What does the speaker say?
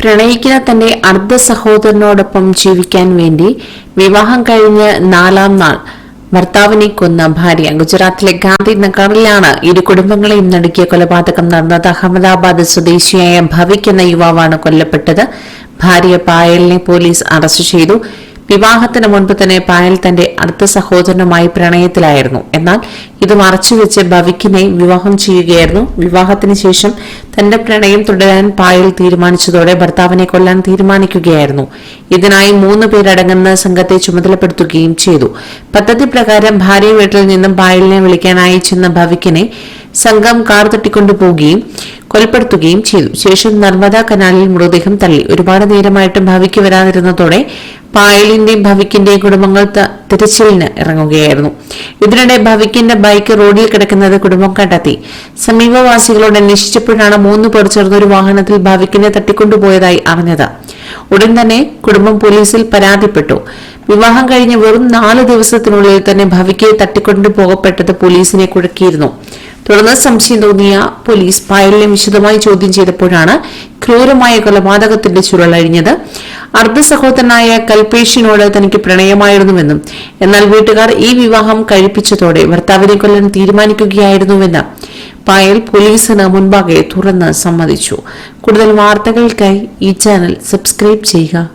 പ്രണയിക്കുന്ന തന്റെ അർദ്ധ സഹോദരനോടൊപ്പം ജീവിക്കാൻ വേണ്ടി വിവാഹം കഴിഞ്ഞ് 4ാം നാൾ ഭർത്താവിനെ കൊന്ന ഭാര്യ. ഗുജറാത്തിലെ ഗാന്ധി നഗറിലാണ് ഇരു കുടുംബങ്ങളെയും നടുക്കിയ കൊലപാതകം നടന്നത്. അഹമ്മദാബാദ് സ്വദേശിയായ ഭവിക് എന്ന യുവാവാണ് കൊല്ലപ്പെട്ടത്. ഭാര്യ പായലിനെ പോലീസ് അറസ്റ്റ് ചെയ്തു. വിവാഹത്തിന് മുൻപ് തന്നെ പായൽ തന്റെ അടുത്ത സഹോദരനുമായി പ്രണയത്തിലായിരുന്നു. എന്നാൽ ഇത് മറച്ചുവെച്ച് ഭവിക്കിനെ വിവാഹം ചെയ്യുകയായിരുന്നു. വിവാഹത്തിന് ശേഷം തന്റെ പ്രണയം തുടരാൻ പായൽ തീരുമാനിച്ചതോടെ ഭർത്താവിനെ കൊല്ലാൻ തീരുമാനിക്കുകയായിരുന്നു. ഇതിനായി 3 പേരടങ്ങുന്ന സംഘത്തെ ചുമതലപ്പെടുത്തുകയും ചെയ്തു. പദ്ധതി പ്രകാരം ഭാര്യ വീട്ടിൽ നിന്നും പായലിനെ വിളിക്കാനായി ചെന്ന ഭവിക്കിനെ സംഘം കാർ തട്ടിക്കൊണ്ടുപോവുകയും കൊലപ്പെടുത്തുകയും ചെയ്തു. ശേഷം നർമ്മദ കനാലിൽ മൃതദേഹം തള്ളി. ഒരുപാട് നേരമായിട്ടും ഭവിക്ക് വരാതിരുന്നതോടെ പായലിന്റെയും ഭവിക്കിന്റെയും കുടുംബങ്ങൾ തിരച്ചിലിന് ഇറങ്ങുകയായിരുന്നു. ഇതിനിടെ ഭവിക്കിന്റെ ബൈക്ക് റോഡിൽ കിടക്കുന്നത് കുടുംബം കണ്ടെത്തി. സമീപവാസികളോട് അന്വേഷിച്ചപ്പോഴാണ് 3 പേർ ചേർന്ന ഒരു വാഹനത്തിൽ ഭവിക്കിനെ തട്ടിക്കൊണ്ടുപോയതായി അറിഞ്ഞത്. ഉടൻ തന്നെ കുടുംബം പോലീസിൽ പരാതിപ്പെട്ടു. വിവാഹം കഴിഞ്ഞ് വെറും 4 ദിവസത്തിനുള്ളിൽ തന്നെ ഭവിക്ക് തട്ടിക്കൊണ്ടുപോകപ്പെട്ടത് പോലീസിനെ കുഴക്കിയിരുന്നു. തുടർന്ന് സംശയം തോന്നിയ പോലീസ് പായലിനെ വിശദമായി ചോദ്യം ചെയ്തപ്പോഴാണ് ക്രൂരമായ കൊലപാതകത്തിന്റെ ചുരുളഴിഞ്ഞത്. അർദ്ധ സഹോദരനായ കൽപേഷിനോട് തനിക്ക് പ്രണയമായിരുന്നുവെന്നും എന്നാൽ വീട്ടുകാർ ഈ വിവാഹം കഴിപ്പിച്ചതോടെ ഭർത്താവിനെ കൊല്ലാൻ തീരുമാനിക്കുകയായിരുന്നുവെന്ന് പായൽ പോലീസിന് മുൻപാകെ തുറന്ന് സമ്മതിച്ചു. കൂടുതൽ വാർത്തകൾക്കായി ഈ ചാനൽ സബ്സ്ക്രൈബ് ചെയ്യുക.